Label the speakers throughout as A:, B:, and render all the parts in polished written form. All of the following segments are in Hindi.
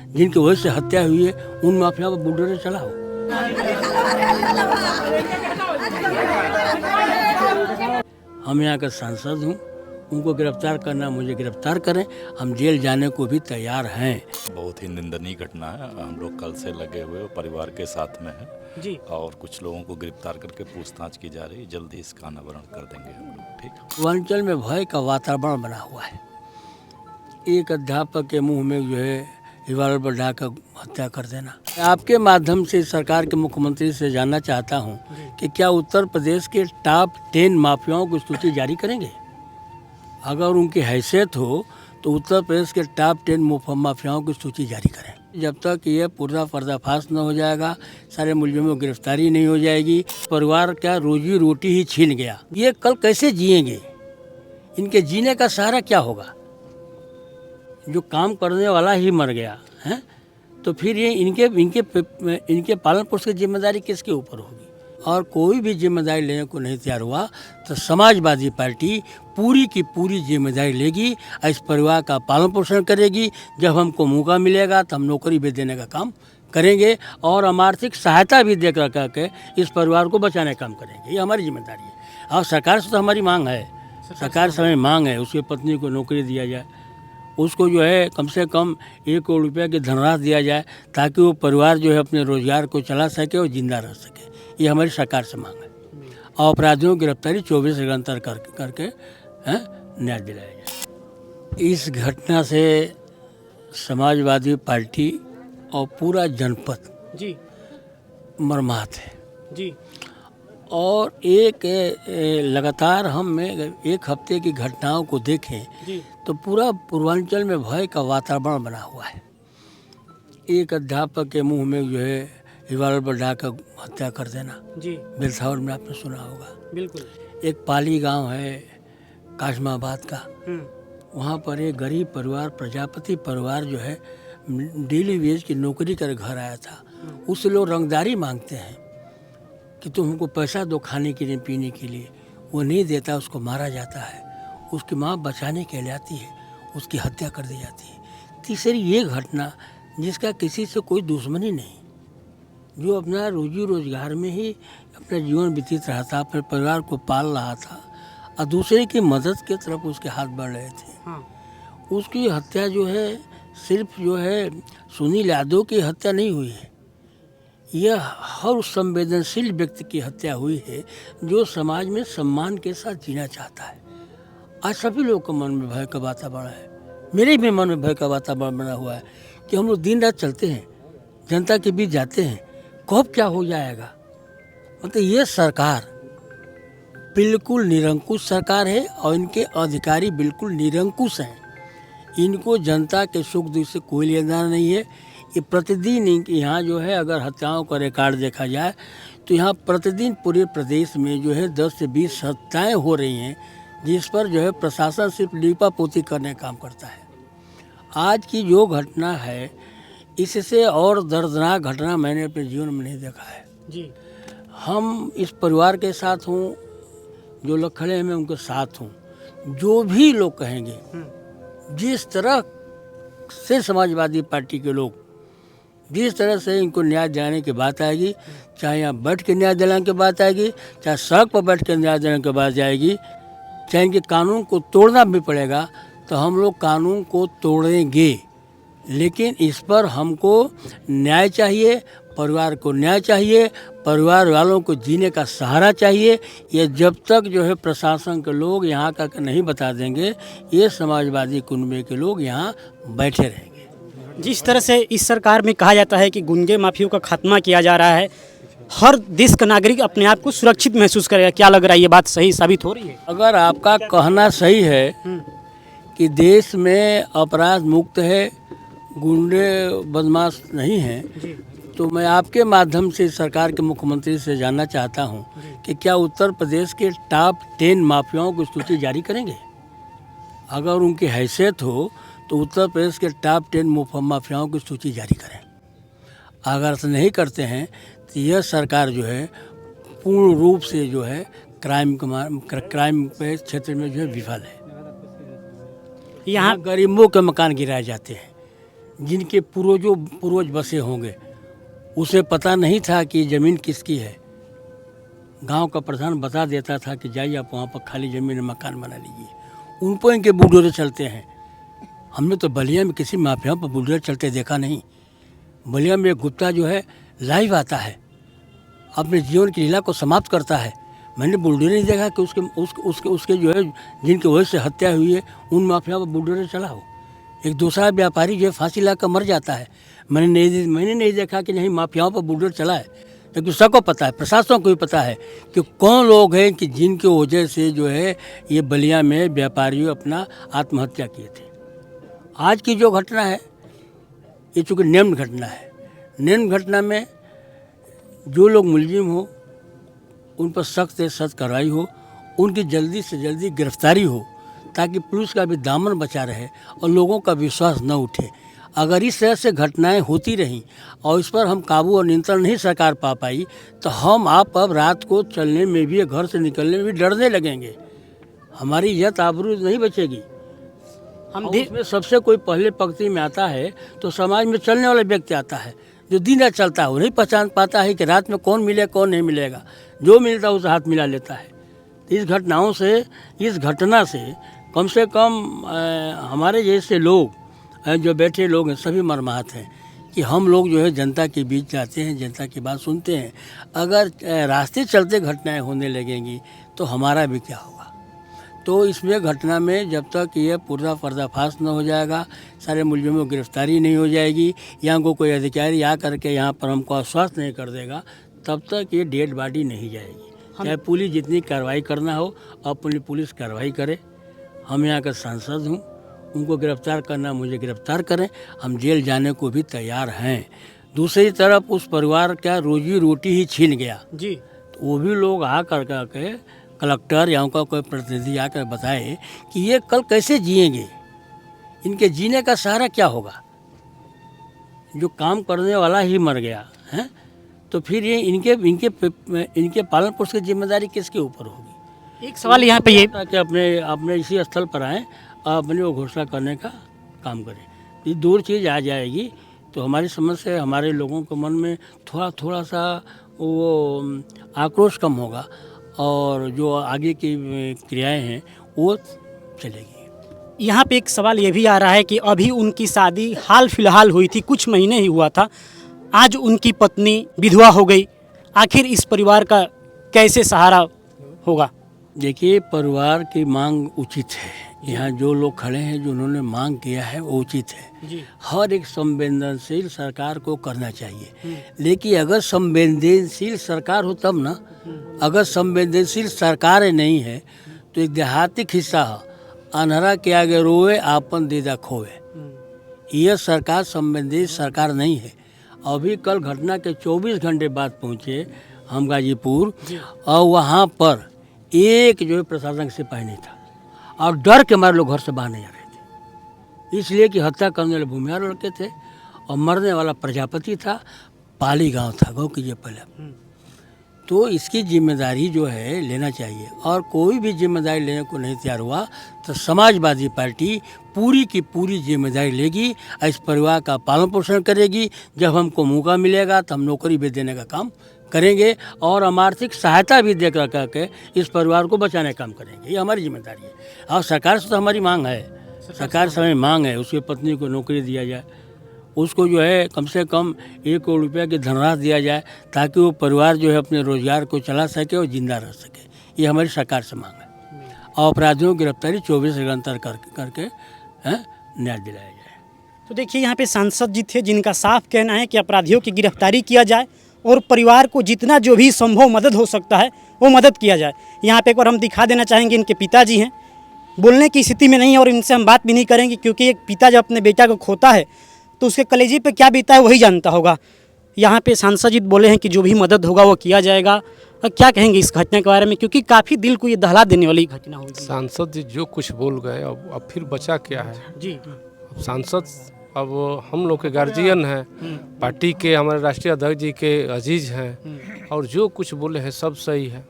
A: जिनकी वजह से हत्या हुई है उन माफियाओं पर बुलडोजर चलाओ। हम यहाँ का सांसद हूँ, उनको गिरफ्तार करना, मुझे गिरफ्तार करें, हम जेल जाने को भी तैयार हैं।
B: बहुत ही निंदनीय घटना है। हम लोग कल से लगे हुए परिवार के साथ में हैं
C: जी।
B: और कुछ लोगों को गिरफ्तार करके पूछताछ की जा रही है। जल्दी इसका अनावरण कर देंगे हम लोग। ठीक है।
A: पूर्वांचल में भय का वातावरण बना हुआ है। एक अध्यापक के मुंह में जो है रिवाल्वर डालकर हत्या कर देना। आपके माध्यम से सरकार के मुख्यमंत्री से जानना चाहता हूं कि क्या उत्तर प्रदेश के टॉप 10 माफियाओं की सूची जारी करेंगे? अगर उनकी हैसियत हो तो उत्तर प्रदेश के टॉप 10 माफियाओं की सूची जारी करें। जब तक ये पूरा पर्दाफाश न हो जाएगा, सारे मुलजिमों की गिरफ्तारी नहीं हो जाएगी, परिवार का रोजी रोटी ही छीन गया। ये कल कैसे जिएंगे? इनके जीने का सहारा क्या होगा? जो काम करने वाला ही मर गया है तो फिर ये इनके पालन पोषण की जिम्मेदारी किसके ऊपर होगी? और कोई भी जिम्मेदारी लेने को नहीं तैयार हुआ तो समाजवादी पार्टी पूरी की पूरी जिम्मेदारी लेगी, इस परिवार का पालन पोषण करेगी। जब हमको मौका मिलेगा तो हम नौकरी भी देने का काम करेंगे और हम आर्थिक सहायता भी दे करके इस परिवार को बचाने का काम करेंगे। ये हमारी जिम्मेदारी है। और सरकार से तो हमारी मांग है, सरकार से हमारी मांग है उसकी पत्नी को नौकरी दिया जाए, उसको जो है कम से कम 1 करोड़ रुपया की धनराशि दिया जाए ताकि वो परिवार जो है अपने रोजगार को चला सके और जिंदा रह सके। ये हमारी सरकार से मांग है। और अपराधियों की गिरफ्तारी 24 घंटे अंतर करके न्याय दिलाया जाए। इस घटना से समाजवादी पार्टी और पूरा जनपद
C: जी
A: मर्माहत है
C: जी।
A: और एक लगातार हम एक हफ्ते की घटनाओं को देखें
C: जी।
A: तो पूरा पूर्वांचल में भय का वातावरण बना हुआ है। एक अध्यापक के मुंह में जो है रिवाल्वर डालकर हत्या कर देना
C: जी।
A: बिलसावर में आपने सुना होगा।
C: बिल्कुल।
A: एक पाली गांव है काशमाबाद का, वहाँ पर एक गरीब परिवार, प्रजापति परिवार जो है डेली वेज की नौकरी कर घर आया था। उससे लोग रंगदारी मांगते हैं कि तुम हमको पैसा दो खाने के लिए, पीने के लिए। वो नहीं देता, उसको मारा जाता है। उसकी माँ बचाने के लिए आती है, उसकी हत्या कर दी जाती है। तीसरी ये घटना जिसका किसी से कोई दुश्मनी नहीं, जो अपना रोजी रोजगार में ही अपना जीवन व्यतीत रहा था, अपने परिवार को पाल रहा था और दूसरे की मदद की तरफ उसके हाथ बढ़ रहे थे।
C: हाँ।
A: उसकी हत्या जो है सिर्फ जो है सुनील यादव की हत्या नहीं हुई है, यह हर संवेदनशील व्यक्ति की हत्या हुई है जो समाज में सम्मान के साथ जीना चाहता है। आज सभी लोगों के मन में भय का वातावरण है, मेरे भी मन में भय का वातावरण बना हुआ है कि हम लोग दिन रात चलते हैं, जनता के बीच जाते हैं, कब क्या हो जाएगा। मतलब ये सरकार बिल्कुल निरंकुश सरकार है और इनके अधिकारी बिल्कुल निरंकुश हैं। इनको जनता के सुख दुख से कोई लेना नहीं है। ये प्रतिदिन यहाँ जो है अगर हत्याओं का रिकॉर्ड देखा जाए तो यहाँ प्रतिदिन पूरे प्रदेश में जो है 10 से 20 हत्याएँ हो रही हैं, जिस पर जो है प्रशासन सिर्फ लीपापोती करने का काम करता है। आज की जो घटना है इससे और दर्दनाक घटना मैंने अपने जीवन में नहीं देखा है
C: जी।
A: हम इस परिवार के साथ हूँ, जो लोग खड़े हैं मैं उनके साथ हूँ। जो भी लोग कहेंगे, जिस तरह से समाजवादी पार्टी के लोग जिस तरह से इनको न्याय दिलाने की बात आएगी, चाहे यहाँ बैठ के न्याय दिलाने की बात आएगी, चाहे सड़क पर बैठ के न्याय दिलाने की बात आएगी, चाहे इनके कानून को तोड़ना भी पड़ेगा तो हम लोग कानून को तोड़ेंगे। लेकिन इस पर हमको न्याय चाहिए, परिवार को न्याय चाहिए, परिवार वालों को जीने का सहारा चाहिए। ये जब तक जो है प्रशासन के लोग यहाँ का नहीं बता देंगे, ये समाजवादी कुनबे के लोग यहाँ बैठे रहेंगे।
C: जिस तरह से इस सरकार में कहा जाता है कि गुंडे माफियों का खात्मा किया जा रहा है, हर देश का नागरिक अपने आप को सुरक्षित महसूस करेगा, क्या लग रहा है ये बात सही साबित हो रही है?
A: अगर आपका कहना सही है कि देश में अपराध मुक्त है, गुंडे बदमाश नहीं हैं, तो मैं आपके माध्यम से सरकार के मुख्यमंत्री से जानना चाहता हूं कि क्या उत्तर प्रदेश के टॉप 10 माफियाओं की सूची जारी करेंगे? अगर उनकी हैसियत हो तो उत्तर प्रदेश के टॉप 10 माफियाओं की सूची जारी करें। अगर ऐसा नहीं करते हैं तो यह सरकार जो है पूर्ण रूप से जो है क्राइम पे क्षेत्र में जो है विफल है। यहाँ गरीबों के मकान गिराए जाते हैं, जिनके पूर्वज बसे होंगे, उसे पता नहीं था कि ज़मीन किसकी है। गांव का प्रधान बता देता था कि जाइए आप वहाँ पर खाली ज़मीन में मकान बना लीजिए। उन पर इनके बुलडोजर चलते हैं। हमने तो बलिया में किसी माफिया पर बुलडोजर चलते देखा नहीं। बलिया में एक गुप्ता जो है लाइव आता है, अपने जीवन की लीला को समाप्त करता है। मैंने बुलडोजर नहीं देखा कि उसके जो है जिनकी वजह से हत्या हुई है उन माफिया पर बुलडोजर चला हो। एक दूसरा व्यापारी जो है फांसी लाकर मर जाता है। मैंने नहीं देखा कि नहीं माफियाओं पर बुलडोजर चला है, लेकिन सबको पता है, प्रशासन को भी पता है कि कौन लोग हैं कि जिनकी वजह से जो है ये बलिया में व्यापारियों अपना आत्महत्या किए थे। आज की जो घटना है ये चूँकि नेम्ड घटना है। नेम्ड घटना में जो लोग मुलजिम हो उन पर सख्त से सख्त कार्रवाई हो, उनकी जल्दी से जल्दी गिरफ्तारी हो, ताकि पुलिस का भी दामन बचा रहे और लोगों का विश्वास न उठे। अगर इस तरह से घटनाएं होती रहीं और इस पर हम काबू और नियंत्रण नहीं सरकार पा पाई तो हम आप अब रात को चलने में भी, घर से निकलने में भी डरने लगेंगे। हमारी इज्जत आबरू नहीं बचेगी। और उसमें सबसे कोई पहले पंक्ति में आता है तो समाज में चलने वाला व्यक्ति आता है, जो दिन रात चलता है। वो नहीं पहचान पाता है कि रात में कौन मिले कौन नहीं मिलेगा। जो मिलता है उसे हाथ मिला लेता है। तो इस घटनाओं से, इस घटना से कम हमारे जैसे लोग जो बैठे लोग हैं सभी मर्माहत हैं कि हम लोग जो है जनता के बीच जाते हैं, जनता की बात सुनते हैं। अगर रास्ते चलते घटनाएं होने लगेंगी तो हमारा भी क्या होगा। तो इसमें घटना में जब तक ये पूरा पर्दाफाश न हो जाएगा, सारे मुलजिमों की गिरफ्तारी नहीं हो जाएगी, या कोई अधिकारी आ करके यहाँ पर हमको आश्वस्त नहीं कर देगा, तब तक ये डेड बॉडी नहीं जाएगी। चाहे पुलिस जितनी कार्रवाई करना हो अपनी पुलिस कार्रवाई करे। हम यहाँ का सांसद हूँ, उनको गिरफ्तार करना मुझे गिरफ्तार करें, हम जेल जाने को भी तैयार हैं। दूसरी तरफ उस परिवार का रोजी रोटी ही छीन गया
C: जी,
A: तो वो भी लोग आ कर के कलेक्टर या उनका कोई प्रतिनिधि आकर बताए कि ये कल कैसे जिएंगे, इनके जीने का सहारा क्या होगा। जो काम करने वाला ही मर गया है तो फिर ये इनके पालन पोषण की जिम्मेदारी किसके ऊपर होगी।
C: एक सवाल यहाँ पे ये
A: कि अपने इसी स्थल पर आएँ, अपने वो घोषणा करने का काम करें। ये दूर चीज़ आ जाएगी तो हमारी समझ से हमारे लोगों के मन में थोड़ा सा वो आक्रोश कम होगा और जो आगे की क्रियाएं हैं वो चलेगी।
C: यहाँ पे एक सवाल ये भी आ रहा है कि अभी उनकी शादी हाल फिलहाल हुई थी, कुछ महीने ही हुआ था, आज उनकी पत्नी विधवा हो गई। आखिर इस परिवार का कैसे सहारा होगा।
A: देखिए, परिवार की मांग उचित है। यहाँ जो लोग खड़े हैं, जो उन्होंने मांग किया है वो उचित है जी। हर एक संवेदनशील सरकार को करना चाहिए, लेकिन अगर संवेदनशील सरकार हो तब ना। अगर संवेदनशील सरकार नहीं है तो एक देहाती हिस्सा अनहरा के आगे रोए आपन दीदा खोए। यह सरकार संवेदनशील सरकार नहीं है। अभी कल घटना के 24 घंटे बाद पहुँचे हम गाजीपुर और वहाँ पर एक जो है प्रशासन सिपाही नहीं था और डर के मारे लोग घर से बाहर नहीं आ रहे थे, इसलिए कि हत्या करने वाले भूमिहार लड़के थे और मरने वाला प्रजापति था। पाली गांव था, गौ कीजिए पहले। तो इसकी जिम्मेदारी जो है लेना चाहिए, और कोई भी जिम्मेदारी लेने को नहीं तैयार हुआ तो समाजवादी पार्टी पूरी की पूरी जिम्मेदारी लेगी, इस परिवार का पालन पोषण करेगी। जब हमको मौका मिलेगा तो हम नौकरी भी देने का काम करेंगे और हम आर्थिक सहायता भी दे करके इस परिवार को बचाने का काम करेंगे। ये हमारी जिम्मेदारी है। और सरकार से तो हमारी मांग है, सरकार से हमें मांग है उसकी पत्नी को नौकरी दिया जाए, उसको जो है कम से कम 1 करोड़ रुपया की धनराशि दिया जाए ताकि वो परिवार जो है अपने रोजगार को चला सके और जिंदा रह सके। ये हमारी सरकार से मांग है। और अपराधियों की गिरफ्तारी 24 घंटे करके न्याय दिलाया जाए।
C: तो देखिए, यहाँ पे सांसद जी थे जिनका साफ कहना है कि अपराधियों की गिरफ्तारी किया जाए और परिवार को जितना जो भी संभव मदद हो सकता है वो मदद किया जाए। यहाँ पे एक बार हम दिखा देना चाहेंगे, इनके पिताजी हैं, बोलने की स्थिति में नहीं है और इनसे हम बात भी नहीं करेंगे, क्योंकि एक पिता जब अपने बेटा को खोता है तो उसके कलेजे पे क्या बीता है वही जानता होगा। यहाँ पे सांसद जी बोले हैं कि जो भी मदद होगा वो किया जाएगा। और क्या कहेंगे इस घटना के बारे में, क्योंकि काफ़ी दिल को ये दहला देने वाली घटना हुई।
D: सांसद जी जो कुछ बोल गए, अब फिर बचा क्या है
C: जी।
D: अब सांसद, अब हम लोग के गार्जियन हैं, पार्टी के हमारे राष्ट्रीय अध्यक्ष जी के अजीज हैं, और जो कुछ बोले हैं सब सही है।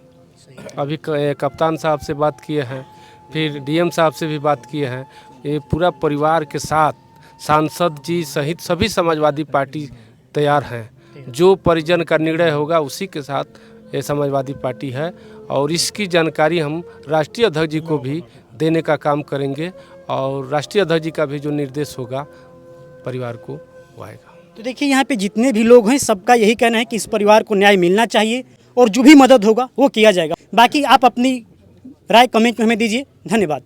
D: अभी कप्तान साहब से बात किए हैं, फिर डीएम साहब से भी बात किए हैं। ये पूरा परिवार के साथ सांसद जी सहित सभी समाजवादी पार्टी तैयार हैं। जो परिजन का निर्णय होगा उसी के साथ ये समाजवादी पार्टी है और इसकी जानकारी हम राष्ट्रीय अध्यक्ष जी को भी देने का काम करेंगे और राष्ट्रीय अध्यक्ष जी का भी जो निर्देश होगा परिवार को वो आएगा।
C: तो देखिए यहाँ पे जितने भी लोग हैं सबका यही कहना है कि इस परिवार को न्याय मिलना चाहिए और जो भी मदद होगा वो किया जाएगा। बाकी आप अपनी राय कमेंट में हमें दीजिए। धन्यवाद।